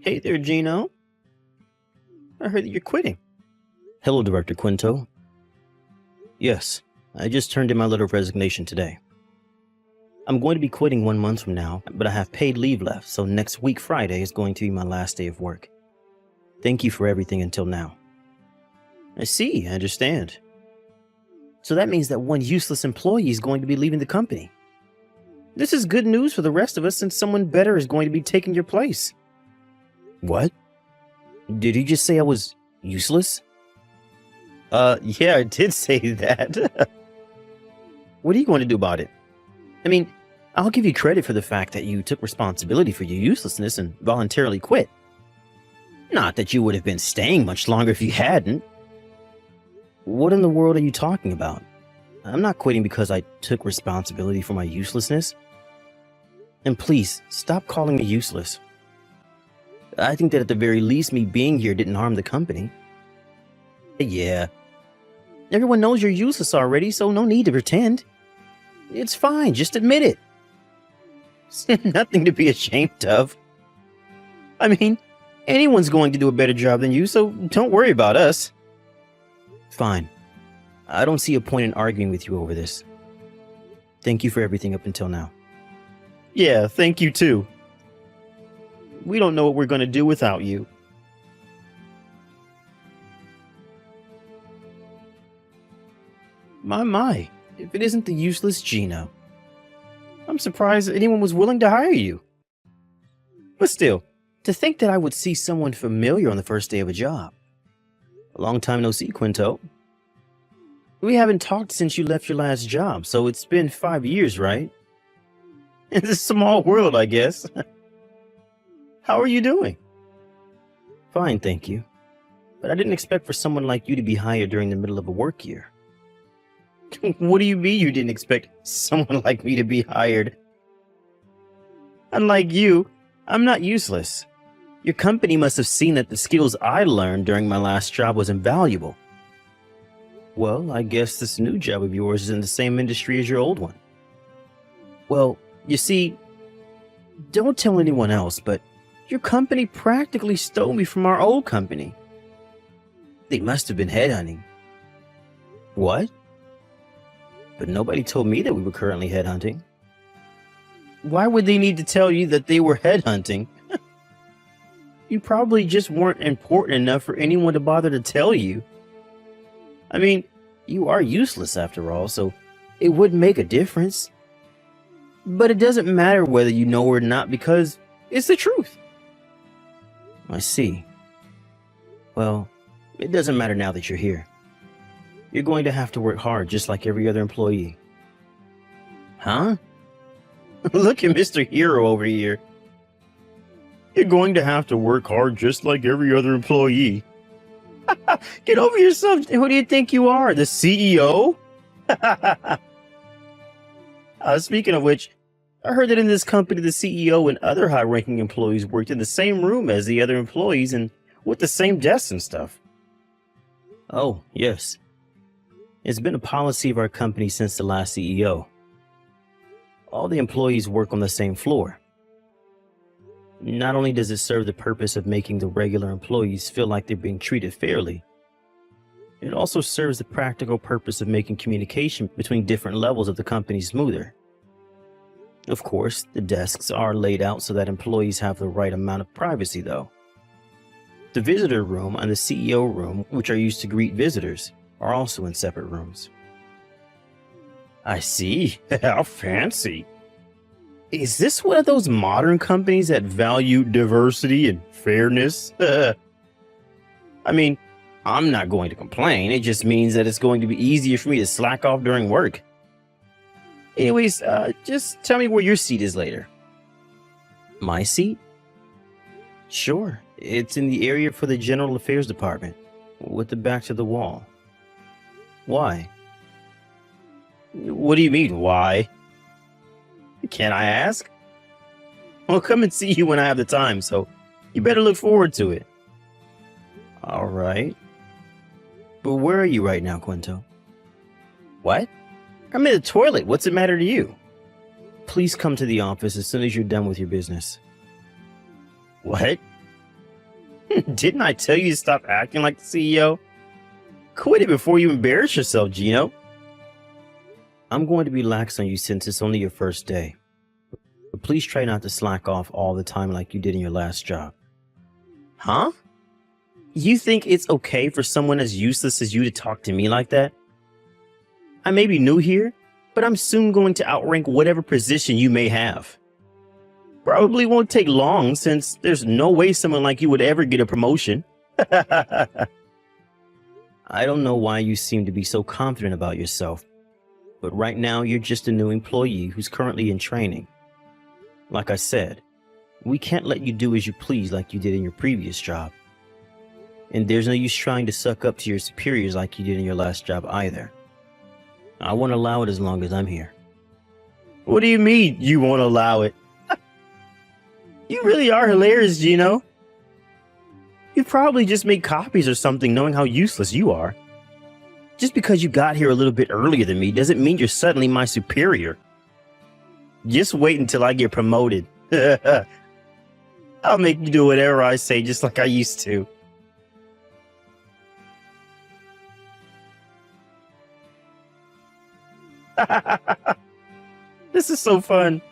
Hey there, Gino. I heard that you're quitting. Hello, Director Quinto. Yes, I just turned in my letter of resignation today. I'm going to be quitting 1 month from now, but I have paid leave left, so next week Friday is going to be my last day of work. Thank you for everything until now. I see, I understand. So that means that one useless employee is going to be leaving the company. This is good news for the rest of us since someone better is going to be taking your place. What? Did you just say I was useless? Yeah, I did say that. What are you going to do about it? I mean, I'll give you credit for the fact that you took responsibility for your uselessness and voluntarily quit. Not that you would have been staying much longer if you hadn't. What in the world are you talking about? I'm not quitting because I took responsibility for my uselessness. And please, stop calling me useless. I think that at the very least, me being here didn't harm the company. Yeah. Everyone knows you're useless already, so no need to pretend. It's fine, just admit it. It's nothing to be ashamed of. I mean, anyone's going to do a better job than you, so don't worry about us. Fine. I don't see a point in arguing with you over this. Thank you for everything up until now. Yeah, thank you too. We don't know what we're going to do without you. My, if it isn't the useless Gino. I'm surprised that anyone was willing to hire you. But still, to think that I would see someone familiar on the first day of a job. A long time no see, Quinto. We haven't talked since you left your last job, so it's been 5 years, right? It's a small world, I guess. How are you doing? Fine, thank you. But I didn't expect for someone like you to be hired during the middle of a work year. What do you mean you didn't expect someone like me to be hired? Unlike you, I'm not useless. Your company must have seen that the skills I learned during my last job was invaluable. Well, I guess this new job of yours is in the same industry as your old one. Well, you see, don't tell anyone else, but your company practically stole me from our old company. They must have been headhunting. What? But nobody told me that we were currently headhunting. Why would they need to tell you that they were headhunting? You probably just weren't important enough for anyone to bother to tell you. I mean, you are useless after all, so it wouldn't make a difference. But it doesn't matter whether you know or not because it's the truth. I see. Well, it doesn't matter now that you're here. You're going to have to work hard just like every other employee. Huh? Look at Mr. Hero over here. You're going to have to work hard just like every other employee. Get over yourself. Who do you think you are? The CEO? Speaking of which, I heard that in this company, the CEO and other high-ranking employees worked in the same room as the other employees and with the same desks and stuff. Oh, yes. It's been a policy of our company since the last CEO. All the employees work on the same floor. Not only does it serve the purpose of making the regular employees feel like they're being treated fairly, it also serves the practical purpose of making communication between different levels of the company smoother. Of course, the desks are laid out so that employees have the right amount of privacy, though. The visitor room and the CEO room, which are used to greet visitors, are also in separate rooms. I see. How fancy. Is this one of those modern companies that value diversity and fairness? I mean, I'm not going to complain. It just means that it's going to be easier for me to slack off during work. Anyways, just tell me where your seat is later. My seat? Sure. It's in the area for the General Affairs Department, with the back to the wall. Why? What do you mean, why? Can I ask? I'll come and see you when I have the time, so you better look forward to it. All right. But where are you right now, Quinto? What? I'm in the toilet. What's the matter to you? Please come to the office as soon as you're done with your business. What? Didn't I tell you to stop acting like the CEO? Quit it before you embarrass yourself, Gino. I'm going to be lax on you since it's only your first day. But please try not to slack off all the time like you did in your last job. Huh? You think it's okay for someone as useless as you to talk to me like that? I may be new here, but I'm soon going to outrank whatever position you may have. Probably won't take long since there's no way someone like you would ever get a promotion. I don't know why you seem to be so confident about yourself, but right now you're just a new employee who's currently in training. Like I said, we can't let you do as you please like you did in your previous job. And there's no use trying to suck up to your superiors like you did in your last job either. I won't allow it as long as I'm here. What do you mean you won't allow it? You really are hilarious, Gino. You probably just made copies or something knowing how useless you are. Just because you got here a little bit earlier than me doesn't mean you're suddenly my superior. Just wait until I get promoted. I'll make you do whatever I say just like I used to. This is so fun.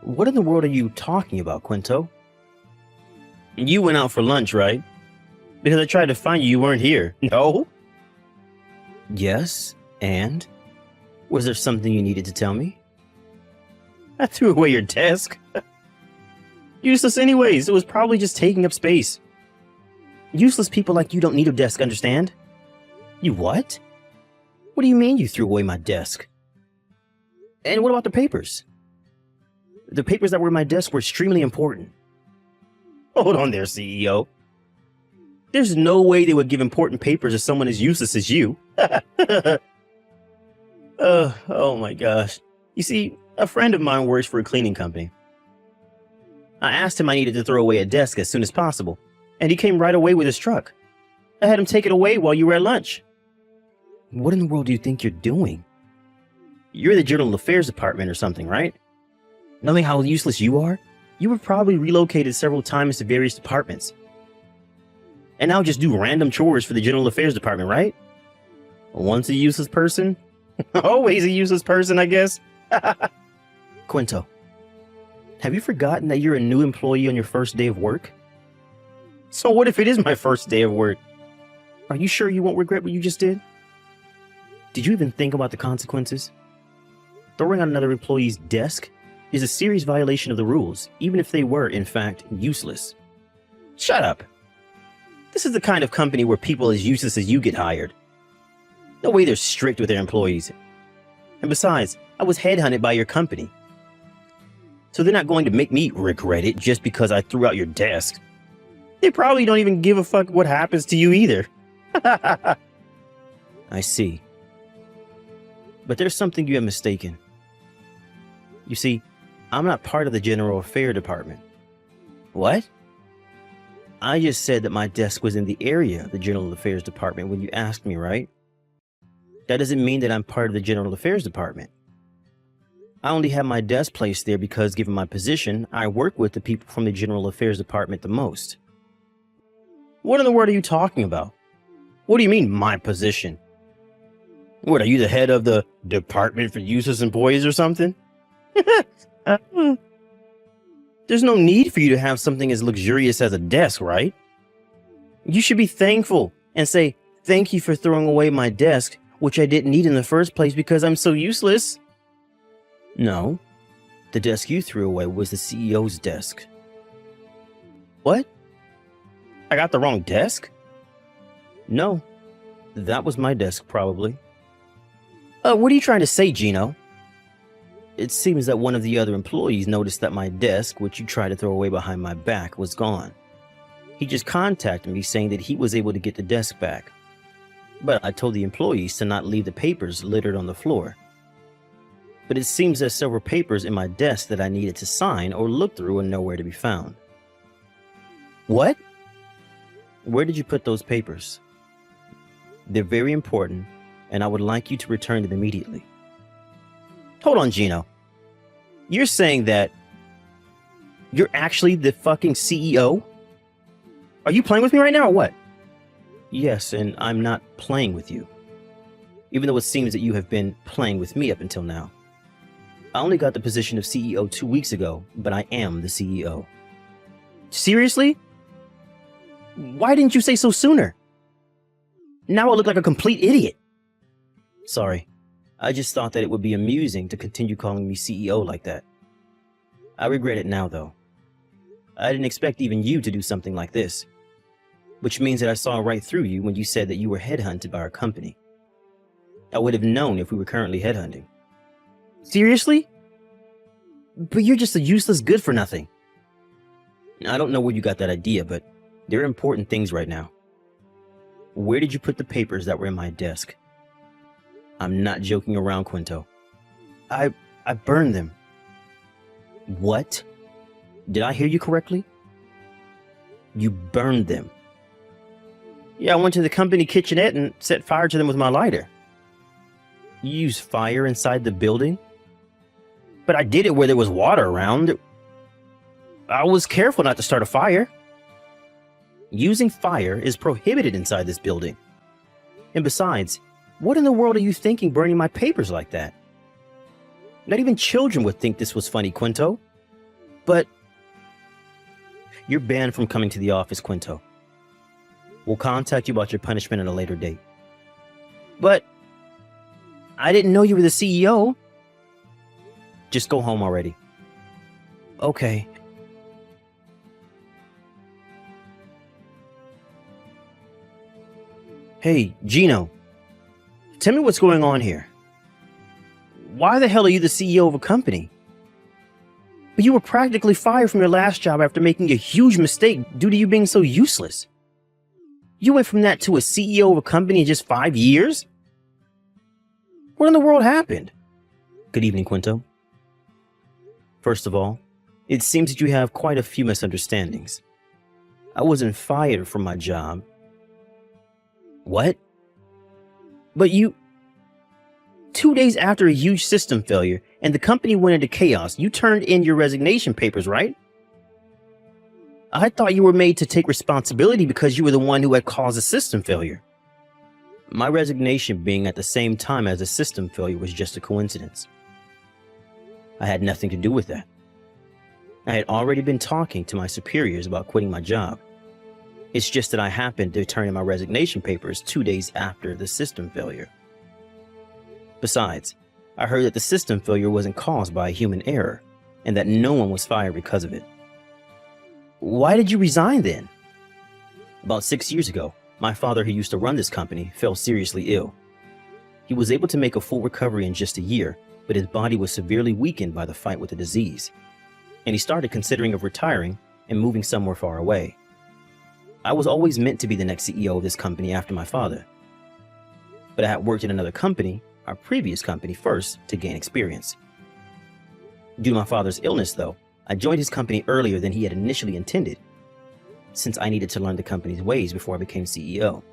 What in the world are you talking about, Quinto? You went out for lunch, right? Because I tried to find you, you weren't here. No? Yes, and? Was there something you needed to tell me? I threw away your desk. Useless anyways, it was probably just taking up space. Useless people like you don't need a desk, understand? You what? What do you mean you threw away my desk? And what about the papers? The papers that were in my desk were extremely important. Hold on there, CEO. There's no way they would give important papers to someone as useless as you. Oh my gosh. You see, a friend of mine works for a cleaning company. I asked him I needed to throw away a desk as soon as possible, and he came right away with his truck. I had him take it away while you were at lunch. What in the world do you think you're doing? You're the General Affairs Department or something, right? Knowing how useless you are, you were probably relocated several times to various departments. And now just do random chores for the General Affairs Department, right? Once a useless person, always a useless person, I guess. Quinto, have you forgotten that you're a new employee on your first day of work? So what if it is my first day of work? Are you sure you won't regret what you just did? Did you even think about the consequences? Throwing on another employee's desk is a serious violation of the rules, even if they were, in fact, useless. Shut up. This is the kind of company where people as useless as you get hired. No way they're strict with their employees. And besides, I was headhunted by your company. So they're not going to make me regret it just because I threw out your desk. They probably don't even give a fuck what happens to you either. I see. But there's something you have mistaken. You see, I'm not part of the General Affairs Department. What? I just said that my desk was in the area of the General Affairs Department when you asked me, right? That doesn't mean that I'm part of the General Affairs Department. I only have my desk placed there because, given my position, I work with the people from the General Affairs Department the most. What in the world are you talking about? What do you mean, my position? What, are you the head of the Department for Useless Employees or something? There's no need for you to have something as luxurious as a desk, right? You should be thankful and say, thank you for throwing away my desk, which I didn't need in the first place because I'm so useless. No, the desk you threw away was the CEO's desk. What? I got the wrong desk? No, that was my desk, probably. What are you trying to say, Gino? It seems that one of the other employees noticed that my desk, which you tried to throw away behind my back, was gone. He just contacted me saying that he was able to get the desk back. But I told the employees to not leave the papers littered on the floor. But it seems there's several papers in my desk that I needed to sign or look through and nowhere to be found. What? Where did you put those papers? They're very important, and I would like you to return them immediately. Hold on, Gino. You're saying that you're actually the fucking CEO? Are you playing with me right now or what? Yes, and I'm not playing with you. Even though it seems that you have been playing with me up until now. I only got the position of CEO 2 weeks ago, but I am the CEO. Seriously? Why didn't you say so sooner? Now I look like a complete idiot. Sorry. I just thought that it would be amusing to continue calling me CEO like that. I regret it now, though. I didn't expect even you to do something like this. Which means that I saw right through you when you said that you were headhunted by our company. I would have known if we were currently headhunting. Seriously? But you're just a useless good-for-nothing. I don't know where you got that idea, but there are important things right now. Where did you put the papers that were in my desk? I'm not joking around, Quinto. I burned them. What? Did I hear you correctly? You burned them. Yeah, I went to the company kitchenette and set fire to them with my lighter. You used fire inside the building? But I did it where there was water around. I was careful not to start a fire. Using fire is prohibited inside this building. And besides, what in the world are you thinking burning my papers like that? Not even children would think this was funny, Quinto. But you're banned from coming to the office, Quinto. We'll contact you about your punishment at a later date. But I didn't know you were the CEO. Just go home already. Okay. Hey, Gino. Tell me what's going on here. Why the hell are you the CEO of a company? But you were practically fired from your last job after making a huge mistake due to you being so useless. You went from that to a CEO of a company in just 5 years? What in the world happened? Good evening, Quinto. First of all, it seems that you have quite a few misunderstandings. I wasn't fired from my job. What? But you... 2 days after a huge system failure and the company went into chaos, you turned in your resignation papers, right? I thought you were made to take responsibility because you were the one who had caused the system failure. My resignation being at the same time as the system failure was just a coincidence. I had nothing to do with that. I had already been talking to my superiors about quitting my job. It's just that I happened to turn in my resignation papers 2 days after the system failure. Besides, I heard that the system failure wasn't caused by a human error, and that no one was fired because of it. Why did you resign then? About 6 years ago, my father, who used to run this company, fell seriously ill. He was able to make a full recovery in just a year, but his body was severely weakened by the fight with the disease, and he started considering of retiring and moving somewhere far away. I was always meant to be the next CEO of this company after my father, but I had worked in another company, our previous company, first to gain experience. Due to my father's illness, though, I joined his company earlier than he had initially intended, since I needed to learn the company's ways before I became CEO.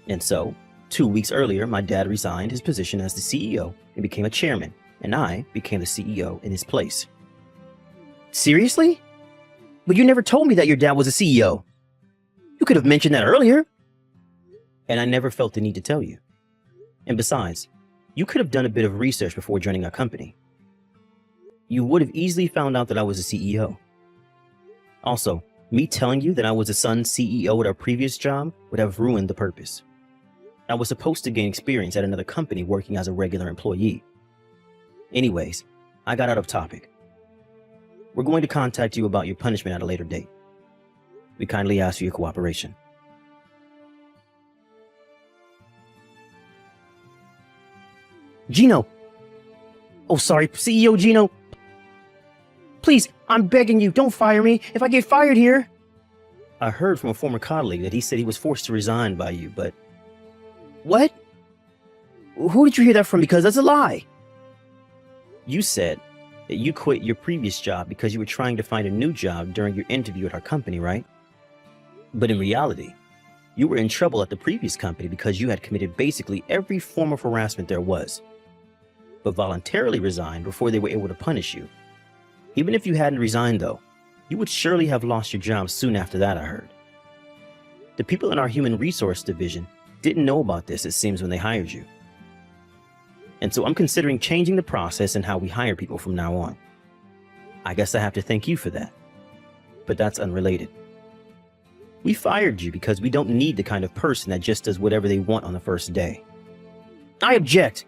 And so, 2 weeks earlier, my dad resigned his position as the CEO and became a chairman, and I became the CEO in his place. Seriously? But you never told me that your dad was a CEO. You could have mentioned that earlier. And I never felt the need to tell you. And besides, you could have done a bit of research before joining our company. You would have easily found out that I was a CEO. Also, me telling you that I was the son's CEO at our previous job would have ruined the purpose. I was supposed to gain experience at another company working as a regular employee. Anyways, I got out of topic. We're going to contact you about your punishment at a later date. We kindly ask for your cooperation. Gino! Oh, sorry, CEO Gino. Please, I'm begging you, don't fire me. If I get fired here... I heard from a former colleague that he said he was forced to resign by you, but... What? Who did you hear that from? Because that's a lie. You said that you quit your previous job because you were trying to find a new job during your interview at our company, right? But in reality, you were in trouble at the previous company because you had committed basically every form of harassment there was, but voluntarily resigned before they were able to punish you. Even if you hadn't resigned, though, you would surely have lost your job soon after that, I heard. The people in our human resource division didn't know about this, it seems, when they hired you. And so I'm considering changing the process and how we hire people from now on. I guess I have to thank you for that. But that's unrelated. We fired you because we don't need the kind of person that just does whatever they want on the first day. I object.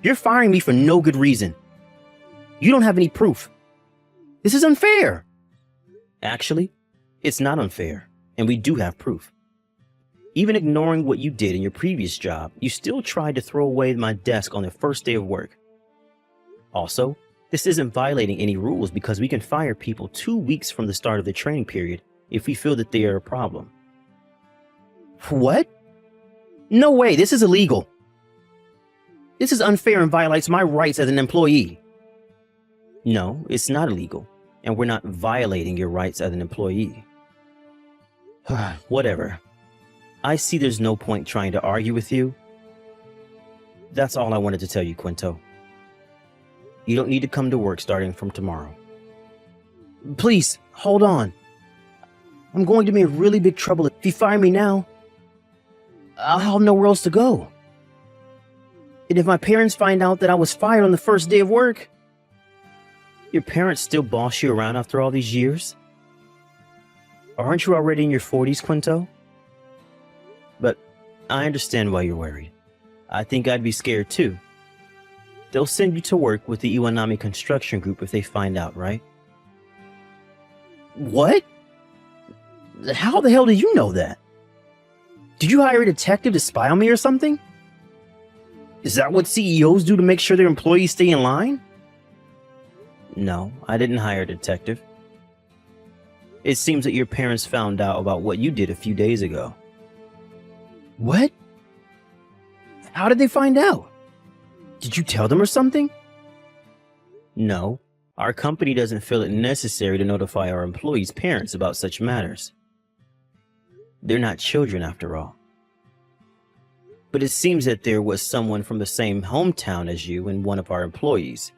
You're firing me for no good reason. You don't have any proof. This is unfair. Actually, it's not unfair, and we do have proof. Even ignoring what you did in your previous job, you still tried to throw away my desk on the first day of work. Also, this isn't violating any rules because we can fire people 2 weeks from the start of the training period if we feel that they are a problem. What? No way, this is illegal. This is unfair and violates my rights as an employee. No, it's not illegal, and we're not violating your rights as an employee. Whatever. I see there's no point trying to argue with you. That's all I wanted to tell you, Quinto. You don't need to come to work starting from tomorrow. Please, hold on. I'm going to be in really big trouble if you fire me now. I'll have nowhere else to go. And if my parents find out that I was fired on the first day of work... Your parents still boss you around after all these years? Aren't you already in your 40s, Quinto? But I understand why you're worried. I think I'd be scared too. They'll send you to work with the Iwanami Construction Group if they find out, right? What? How the hell do you know that? Did you hire a detective to spy on me or something? Is that what CEOs do to make sure their employees stay in line? No, I didn't hire a detective. It seems that your parents found out about what you did a few days ago. What? How did they find out? Did you tell them or something? No, our company doesn't feel it necessary to notify our employees' parents about such matters. They're not children after all. But it seems that there was someone from the same hometown as you and one of our employees.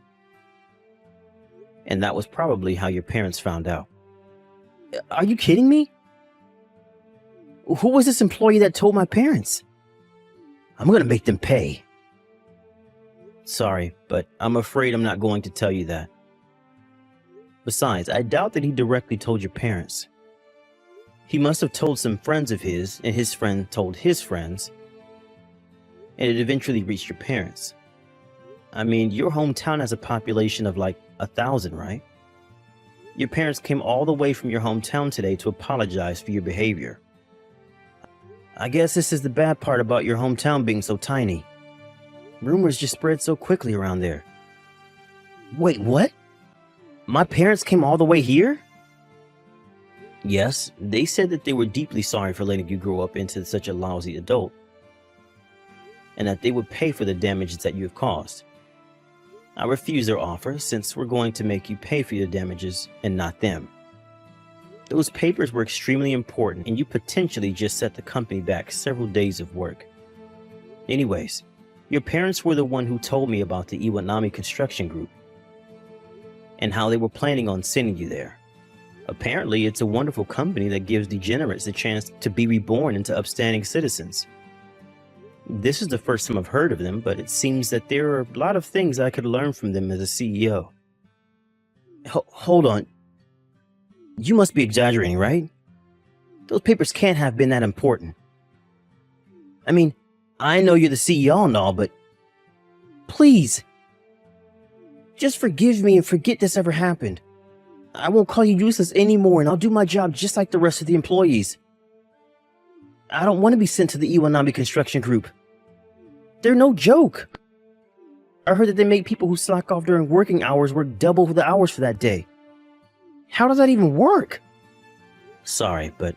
And that was probably how your parents found out. Are you kidding me? Who was this employee that told my parents? I'm gonna make them pay. Sorry, but I'm afraid I'm not going to tell you that. Besides, I doubt that he directly told your parents. He must have told some friends of his, and his friend told his friends, and it eventually reached your parents. I mean, your hometown has a population of like 1,000, right? Your parents came all the way from your hometown today to apologize for your behavior. I guess this is the bad part about your hometown being so tiny. Rumors just spread so quickly around there. Wait, what? My parents came all the way here? Yes, they said that they were deeply sorry for letting you grow up into such a lousy adult, and that they would pay for the damage that you have caused. I refuse their offer since we're going to make you pay for your damages and not them. Those papers were extremely important and you potentially just set the company back several days of work. Anyways, your parents were the one who told me about the Iwanami Construction Group and how they were planning on sending you there. Apparently, it's a wonderful company that gives degenerates a chance to be reborn into upstanding citizens. This is the first time I've heard of them, but it seems that there are a lot of things I could learn from them as a CEO. Hold on. You must be exaggerating, right? Those papers can't have been that important. I mean, I know you're the CEO and all, but please, just forgive me and forget this ever happened. I won't call you useless anymore, and I'll do my job just like the rest of the employees. I don't want to be sent to the Iwanami Construction Group. They're no joke. I heard that they make people who slack off during working hours work double the hours for that day. How does that even work? Sorry, but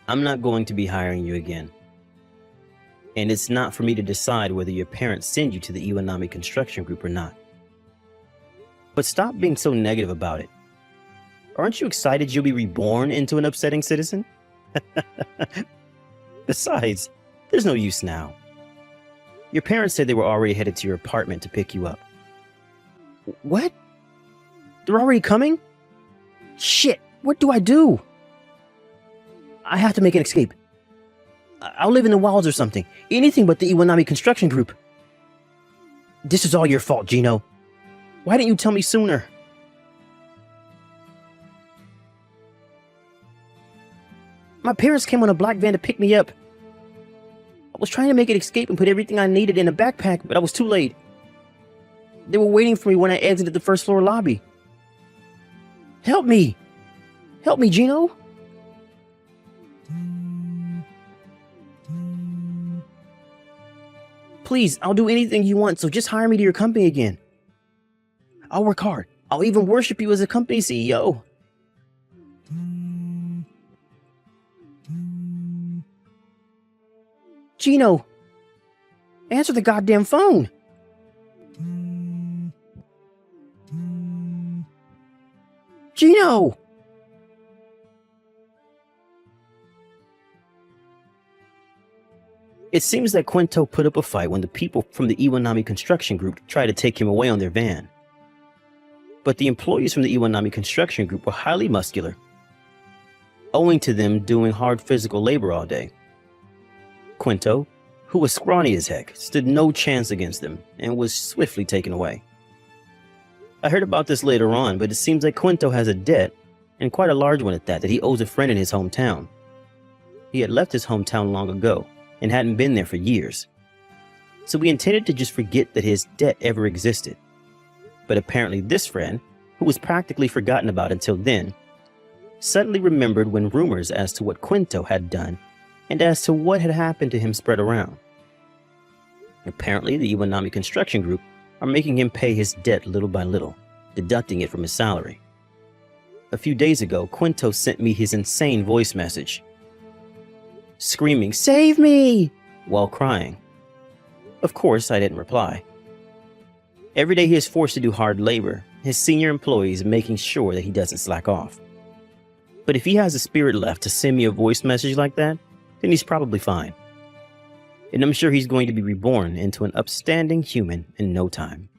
I'm not going to be hiring you again. And it's not for me to decide whether your parents send you to the Iwanami Construction Group or not. But stop being so negative about it. Aren't you excited you'll be reborn into an upsetting citizen? Besides, there's no use now. Your parents said they were already headed to your apartment to pick you up. What? They're already coming? Shit, what do I do? I have to make an escape. I'll live in the wilds or something. Anything but the Iwanami Construction Group. This is all your fault, Gino. Why didn't you tell me sooner? My parents came on a black van to pick me up. I was trying to make an escape and put everything I needed in a backpack, but I was too late. They were waiting for me when I exited the first floor lobby. Help me! Help me, Gino! Please, I'll do anything you want, so just hire me to your company again. I'll work hard. I'll even worship you as a company CEO. Gino! Answer the goddamn phone! Gino! It seems that Quinto put up a fight when the people from the Iwanami Construction Group tried to take him away on their van. But the employees from the Iwanami Construction Group were highly muscular, owing to them doing hard physical labor all day. Quinto, who was scrawny as heck, stood no chance against them and was swiftly taken away. I heard about this later on, but it seems like Quinto has a debt, and quite a large one at that he owes a friend in his hometown. He had left his hometown long ago and hadn't been there for years, so we intended to just forget that his debt ever existed. But apparently this friend, who was practically forgotten about until then, suddenly remembered when rumors as to what Quinto had done and as to what had happened to him spread around. Apparently the Iwanami Construction Group are making him pay his debt little by little, deducting it from his salary. A few days ago, Quinto sent me his insane voice message, screaming, "Save me!" while crying. Of course, I didn't reply. Every day he is forced to do hard labor, his senior employees making sure that he doesn't slack off. But if he has the spirit left to send me a voice message like that, then he's probably fine. And I'm sure he's going to be reborn into an upstanding human in no time.